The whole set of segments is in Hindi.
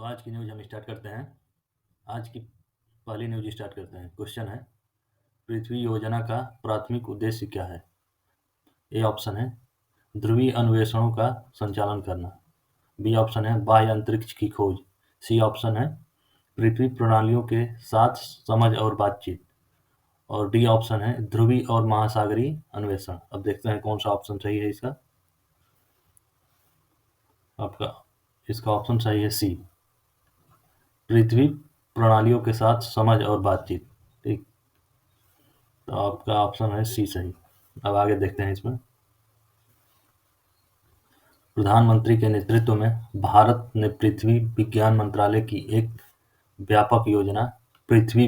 तो आज की न्यूज हम स्टार्ट करते हैं। आज की पहली न्यूज स्टार्ट करते हैं। क्वेश्चन है, पृथ्वी योजना का प्राथमिक उद्देश्य क्या है? ए ऑप्शन है ध्रुवीय अन्वेषणों का संचालन करना। बी ऑप्शन है बाह्य अंतरिक्ष की खोज। सी ऑप्शन है पृथ्वी प्रणालियों के साथ समझ और बातचीत। और डी ऑप्शन है ध्रुवीय और महासागरीय अन्वेषण। अब देखते हैं कौन सा ऑप्शन सही है इसका। आपका इसका ऑप्शन सही है सी, पृथ्वी प्रणालियों के साथ समझ और बातचीत। ठीक, तो आपका ऑप्शन है सी सही। अब आगे देखते हैं इसमें। प्रधानमंत्री के नेतृत्व में भारत ने पृथ्वी विज्ञान मंत्रालय की एक व्यापक योजना पृथ्वी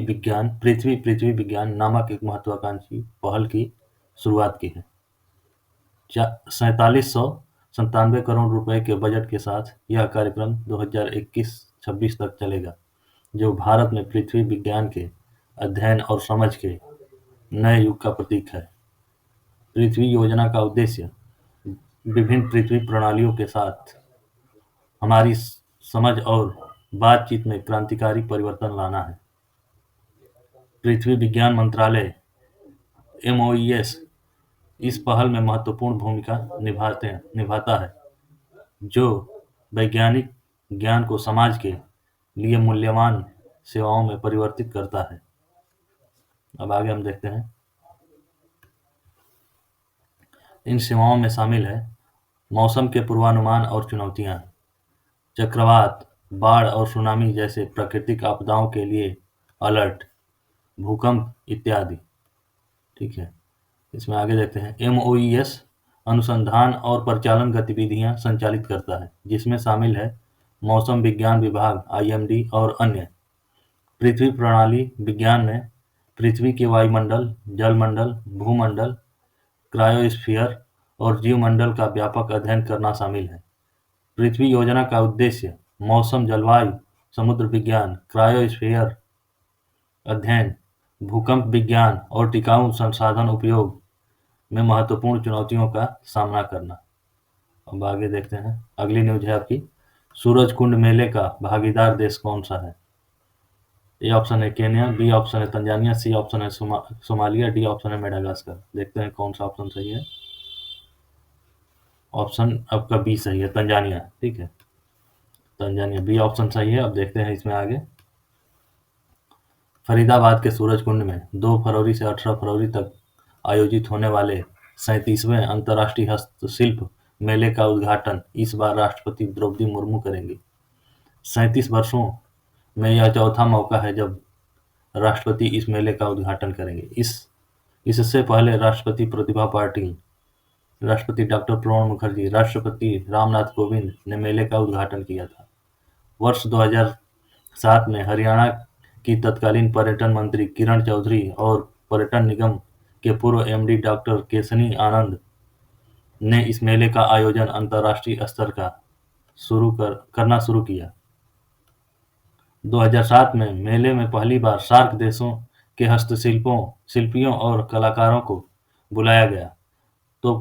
विज्ञान नामक एक महत्वाकांक्षी पहल की शुरुआत की है। 4797 करोड़ रुपए के बजट के साथ यह कार्यक्रम 2021-26 तक चलेगा, जो भारत में पृथ्वी विज्ञान के अध्ययन और समझ के नए युग का प्रतीक है। पृथ्वी योजना का उद्देश्य विभिन्न पृथ्वी प्रणालियों के साथ हमारी समझ और बातचीत में क्रांतिकारी परिवर्तन लाना है। पृथ्वी विज्ञान मंत्रालय (MOES) इस पहल में महत्वपूर्ण भूमिका निभाता है, जो वैज्ञानिक ज्ञान को समाज के लिए मूल्यवान सेवाओं में परिवर्तित करता है। अब आगे हम देखते हैं। इन सेवाओं में शामिल है मौसम के पूर्वानुमान और चुनौतियां, चक्रवात, बाढ़ और सुनामी जैसे प्राकृतिक आपदाओं के लिए अलर्ट, भूकंप इत्यादि। ठीक है, इसमें आगे देखते हैं। MOES अनुसंधान और परिचालन गतिविधियां संचालित करता है, जिसमें शामिल है मौसम विज्ञान विभाग (IMD) और अन्य। पृथ्वी प्रणाली विज्ञान में पृथ्वी के वायुमंडल, जलमंडल, भूमंडल, क्रायोस्फीयर और जीवमंडल का व्यापक अध्ययन करना शामिल है। पृथ्वी योजना का उद्देश्य मौसम, जलवायु, समुद्र विज्ञान, क्रायोस्फीयर अध्ययन, भूकंप विज्ञान और टिकाऊ संसाधन उपयोग में महत्वपूर्ण चुनौतियों का सामना करना। अब आगे देखते हैं। अगली न्यूज है आपकी, सूरजकुंड मेले का भागीदार देश कौन सा है? ए ऑप्शन है केन्या, बी ऑप्शन है तंजानिया, सी ऑप्शन है सोमालिया, डी ऑप्शन है मेडागास्कर। देखते हैं कौन सा ऑप्शन सही है। ऑप्शन आपका बी सही है, तंजानिया। ठीक है, तंजानिया, बी ऑप्शन सही है। अब देखते हैं इसमें आगे। फरीदाबाद के सूरजकुंड में 2 फरवरी से 18 फरवरी तक आयोजित होने वाले 37वें अंतर्राष्ट्रीय हस्तशिल्प मेले का उद्घाटन इस बार राष्ट्रपति द्रौपदी मुर्मू करेंगी। 37 वर्षों में यह चौथा मौका है जब राष्ट्रपति इस मेले का उद्घाटन करेंगे। इससे पहले राष्ट्रपति प्रतिभा पाटिल, राष्ट्रपति डॉक्टर प्रणब मुखर्जी, राष्ट्रपति रामनाथ कोविंद ने मेले का उद्घाटन किया था। वर्ष 2007 में हरियाणा की तत्कालीन पर्यटन मंत्री किरण चौधरी और पर्यटन निगम के पूर्व MD डॉक्टर केशनी आनंद ने इस मेले का आयोजन अंतर्राष्ट्रीय स्तर का करना शुरू किया। 2007 में मेले में पहली बार सार्क देशों के शिल्पियों और कलाकारों को बुलाया गया, तो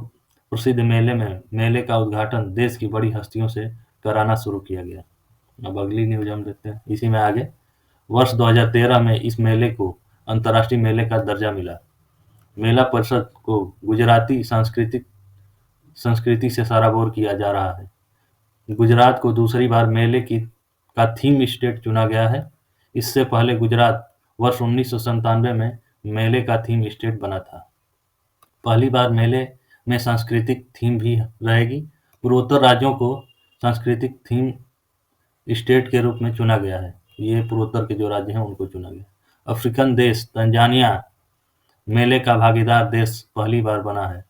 प्रसिद्ध मेले का उद्घाटन देश की बड़ी हस्तियों से कराना शुरू किया गया। अब अगली न्यूज हम देखते हैं। इसी में आगे, वर्ष 2013 में इस मेले को अंतर्राष्ट्रीय मेले का दर्जा मिला। मेला परिषद को गुजराती संस्कृति से सराबोर किया जा रहा है। गुजरात को दूसरी बार मेले का थीम स्टेट चुना गया है। इससे पहले गुजरात वर्ष 1997 में मेले का थीम स्टेट बना था। पहली बार मेले में सांस्कृतिक थीम भी रहेगी। पूर्वोत्तर राज्यों को सांस्कृतिक थीम स्टेट के रूप में चुना गया है। ये पूर्वोत्तर के जो राज्य हैं उनको चुना गया। अफ्रीकन देश तंजानिया मेले का भागीदार देश पहली बार बना है।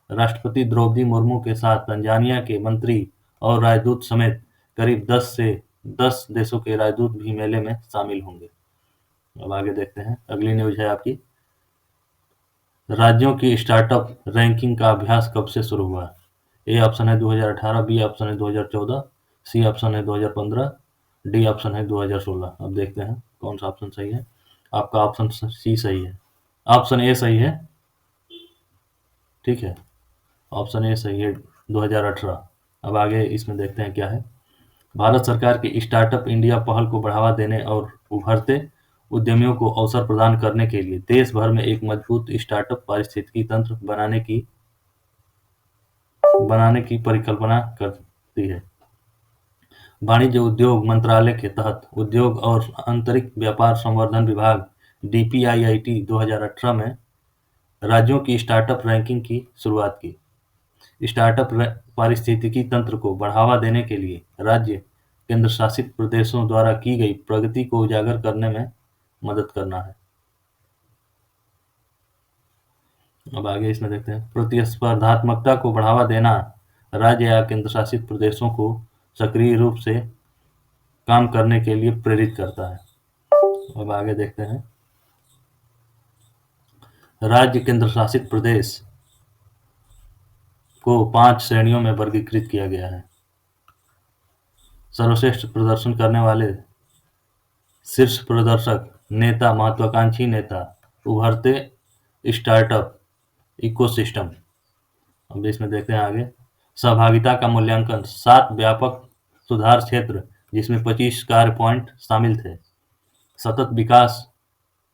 राष्ट्रपति द्रौपदी मुर्मू के साथ तंजानिया के मंत्री और राजदूत समेत करीब 10 देशों के राजदूत भी मेले में शामिल होंगे। अब आगे देखते हैं। अगली न्यूज है आपकी, राज्यों की स्टार्टअप रैंकिंग का अभ्यास कब से शुरू हुआ? ए ऑप्शन है 2018, बी ऑप्शन है 2014, सी ऑप्शन है 2015, डी ऑप्शन है 2016। अब देखते हैं कौन सा ऑप्शन सही है। आपका ऑप्शन सी सही है, ऑप्शन ए सही है। ठीक है, ऑप्शन ए सही है 2018। अब आगे इसमें देखते हैं क्या है। भारत सरकार की स्टार्टअप इंडिया पहल को बढ़ावा देने और उभरते उद्यमियों को अवसर प्रदान करने के लिए देश भर में एक मजबूत स्टार्टअप पारिस्थितिकी तंत्र बनाने की परिकल्पना करती है। वाणिज्य उद्योग मंत्रालय के तहत उद्योग और आंतरिक व्यापार संवर्धन विभाग (DPIIT) 2018 में राज्यों की स्टार्टअप रैंकिंग की शुरुआत की। स्टार्टअप पारिस्थितिकी तंत्र को बढ़ावा देने के लिए राज्य केंद्र शासित प्रदेशों द्वारा की गई प्रगति को उजागर करने में मदद करना है। अब आगे इसमें देखते हैं, प्रतिस्पर्धात्मकता को बढ़ावा देना राज्य या केंद्र शासित प्रदेशों को सक्रिय रूप से काम करने के लिए प्रेरित करता है। अब आगे देखते हैं, राज्य केंद्र शासित प्रदेश को 5 श्रेणियों में वर्गीकृत किया गया है। सर्वश्रेष्ठ प्रदर्शन करने वाले, शीर्ष प्रदर्शक, नेता, महत्वाकांक्षी नेता, उभरते स्टार्टअप इकोसिस्टम। अब इसमें देखते हैं आगे, सहभागिता का मूल्यांकन 7 व्यापक सुधार क्षेत्र जिसमें 25 कार्य पॉइंट शामिल थे। सतत विकास,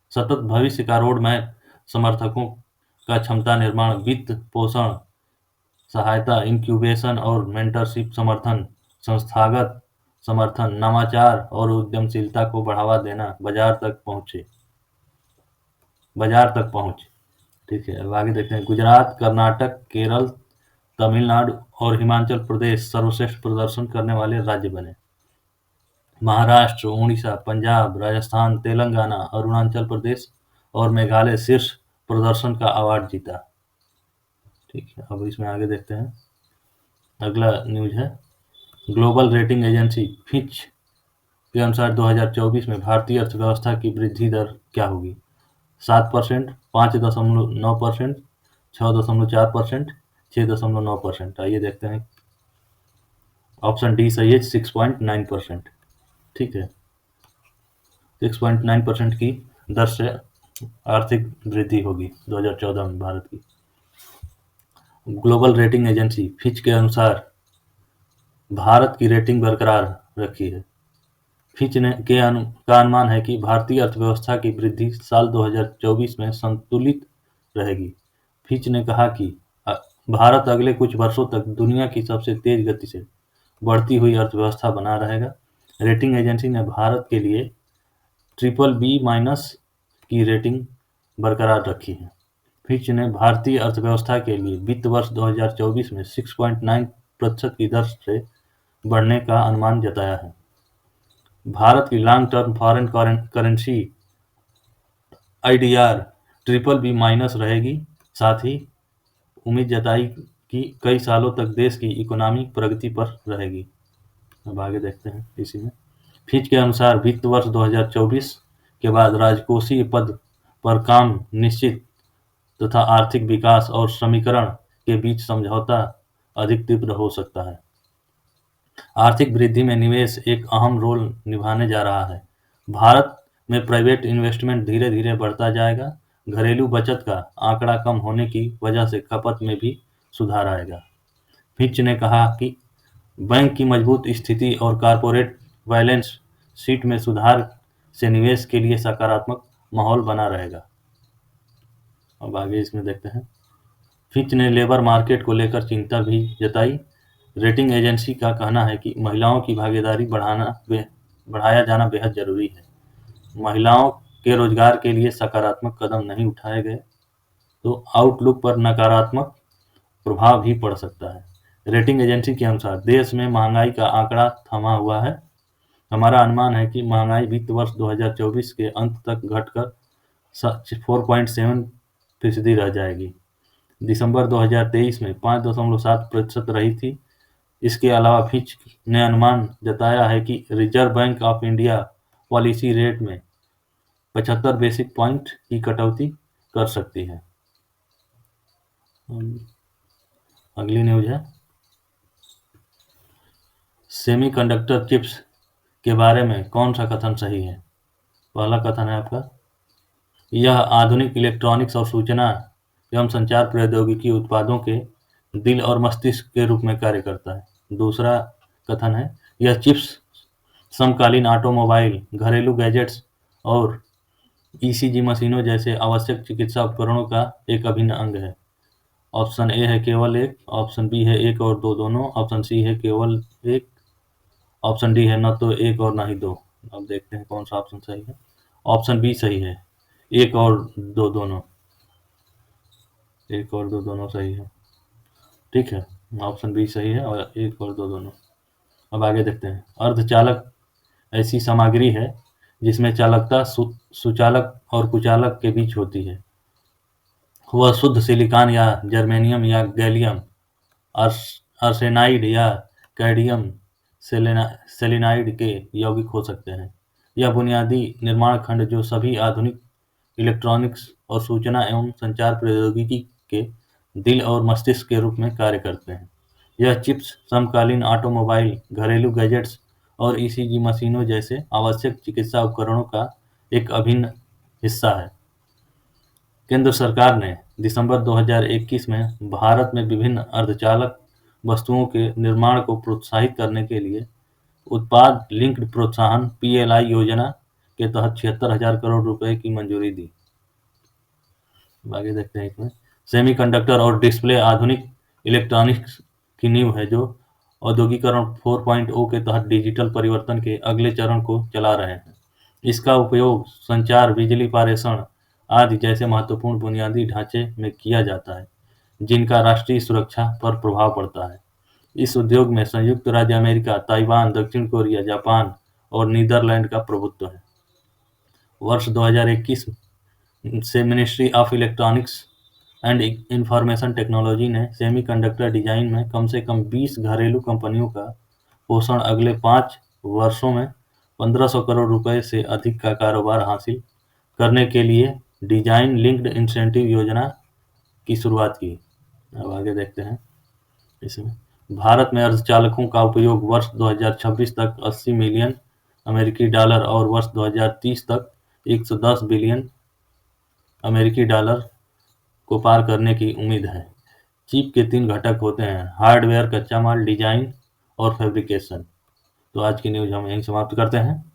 सतत भविष्य का रोड मैप, समर्थकों का क्षमता निर्माण, वित्त पोषण सहायता, इंक्यूबेशन और मेंटरशिप समर्थन, संस्थागत समर्थन, नवाचार और उद्यमशीलता को बढ़ावा देना, बाजार तक पहुंच। ठीक है, अब आगे देखते हैं, गुजरात, कर्नाटक, केरल, तमिलनाडु और हिमाचल प्रदेश सर्वश्रेष्ठ प्रदर्शन करने वाले राज्य बने। महाराष्ट्र, उड़ीसा, पंजाब, राजस्थान, तेलंगाना, अरुणाचल प्रदेश और मेघालय शीर्ष प्रदर्शन का अवार्ड जीता। ठीक है, अब इसमें आगे देखते हैं, अगला न्यूज है, ग्लोबल रेटिंग एजेंसी फिच के अनुसार 2024 में भारतीय अर्थव्यवस्था की वृद्धि दर क्या होगी? 7%, 5.9%, 6.4%, 6.9%। आइए देखते हैं, ऑप्शन डी सही है, 6.9%। ठीक है, 6.9% की दर से आर्थिक वृद्धि होगी 2014 में भारत की। ग्लोबल रेटिंग एजेंसी फिच के अनुसार भारत की रेटिंग बरकरार रखी है। फिच का अनुमान है कि भारतीय अर्थव्यवस्था की वृद्धि साल 2024 में संतुलित रहेगी। फिच ने कहा कि भारत अगले कुछ वर्षों तक दुनिया की सबसे तेज गति से बढ़ती हुई अर्थव्यवस्था बना रहेगा। रेटिंग एजेंसी ने भारत के लिए BBB- की रेटिंग बरकरार रखी है। फिच ने भारतीय अर्थव्यवस्था के लिए वित्त वर्ष 2024 में 6.9% की दर से बढ़ने का अनुमान जताया है। भारत की long term foreign currency IDR BBB- रहेगी। साथ ही उम्मीद जताई कि कई सालों तक देश की इकोनॉमी प्रगति पर रहेगी। अब आगे देखते हैं इसी में, फिच के अनुसार वित्त वर्ष 2024 के बाद राजकोषीय पद पर काम निश्चित तथा आर्थिक विकास और समीकरण के बीच समझौता अधिक तीव्र हो सकता है। आर्थिक वृद्धि में निवेश एक अहम रोल निभाने जा रहा है। भारत में प्राइवेट इन्वेस्टमेंट धीरे धीरे बढ़ता जाएगा। घरेलू बचत का आंकड़ा कम होने की वजह से खपत में भी सुधार आएगा। फिच ने कहा कि बैंक की मजबूत स्थिति और कॉर्पोरेट बैलेंस शीट में सुधार से निवेश के लिए सकारात्मक माहौल बना रहेगा। अब आगे इसमें देखते हैं, फिच ने लेबर मार्केट को लेकर चिंता भी जताई। रेटिंग एजेंसी का कहना है कि महिलाओं की भागीदारी बढ़ाया जाना बेहद जरूरी है। महिलाओं के रोजगार के लिए सकारात्मक कदम नहीं उठाए गए तो आउटलुक पर नकारात्मक प्रभाव भी पड़ सकता है। रेटिंग एजेंसी के अनुसार देश में महंगाई का आंकड़ा थमा हुआ है। हमारा अनुमान है कि महंगाई वित्त वर्ष 2024 के अंत तक घटकर 4.7% रह जाएगी। दिसंबर 2023 में 5.7% रही थी। इसके अलावा फिच ने अनुमान जताया है कि reserve bank of India policy rate में 75 बेसिस पॉइंट की कटौती कर सकती है। अगली न्यूज है, सेमीकंडक्टर चिप्स के बारे में कौन सा कथन सही है? पहला कथन है आपका, यह आधुनिक इलेक्ट्रॉनिक्स और सूचना एवं संचार प्रौद्योगिकी उत्पादों के दिल और मस्तिष्क के रूप में कार्य करता है। दूसरा कथन है, यह चिप्स समकालीन ऑटोमोबाइल, घरेलू गैजेट्स और ईसीजी मशीनों जैसे आवश्यक चिकित्सा उपकरणों का एक अभिन्न अंग है। ऑप्शन ए है केवल एक, ऑप्शन बी है एक और दो दोनों, ऑप्शन सी है केवल एक, ऑप्शन डी है न तो एक और न ही दो। अब देखते हैं कौन सा ऑप्शन सही है। ऑप्शन बी सही है, एक और दो दोनों। एक और दो दोनों सही है। ठीक है, ऑप्शन बी सही है और एक और दो दोनों। अब आगे देखते हैं। अर्धचालक ऐसी सामग्री है जिसमें चालकता सुचालक और कुचालक के बीच होती है। वह शुद्ध सिलिकॉन या जर्मेनियम या गैलियम आर्सेनाइड या कैडमियम सेलेनाइड के यौगिक हो सकते हैं। यह बुनियादी निर्माण खंड जो सभी आधुनिक इलेक्ट्रॉनिक्स और सूचना एवं संचार प्रौद्योगिकी के दिल और मस्तिष्क के रूप में कार्य करते हैं। यह चिप्स समकालीन ऑटोमोबाइल, घरेलू गैजेट्स और ईसीजी मशीनों जैसे आवश्यक चिकित्सा उपकरणों का एक अभिन्न हिस्सा है। केंद्र सरकार ने दिसंबर 2021 में भारत में विभिन्न अर्धचालक वस्तुओं के निर्माण को प्रोत्साहित करने के लिए उत्पाद लिंक्ड प्रोत्साहन (पीएलआई) योजना के तहत 76,000 करोड़ रुपए की मंजूरी दी। आगे देखते हैं। इसमें सेमीकंडक्टर और डिस्प्ले आधुनिक इलेक्ट्रॉनिक्स की नींव है जो औद्योगिकरण 4.0 के तहत डिजिटल परिवर्तन के अगले चरण को चला रहे हैं। इसका उपयोग संचार, बिजली पारेषण आदि जैसे महत्वपूर्ण बुनियादी ढांचे में किया जाता है, जिनका राष्ट्रीय सुरक्षा पर प्रभाव पड़ता है। इस उद्योग में संयुक्त राज्य अमेरिका, ताइवान, दक्षिण कोरिया, जापान और नीदरलैंड का प्रभुत्व है। वर्ष 2021 से ministry of electronics and information technology ने सेमीकंडक्टर डिजाइन में कम से कम 20 घरेलू कंपनियों का पोषण अगले 5 वर्षों में 1500 करोड़ रुपए से अधिक का कारोबार हासिल करने के लिए डिजाइन लिंक्ड इंसेंटिव योजना की शुरुआत की। अब आगे देखते हैं। इसमें भारत में अर्धचालकों का उपयोग वर्ष 2026 तक $80 मिलियन और वर्ष 2030 तक $110 बिलियन को पार करने की उम्मीद है। चिप के 3 घटक होते हैं: हार्डवेयर, कच्चा माल, डिजाइन और फैब्रिकेशन। तो आज की न्यूज़ हम यहीं समाप्त करते हैं।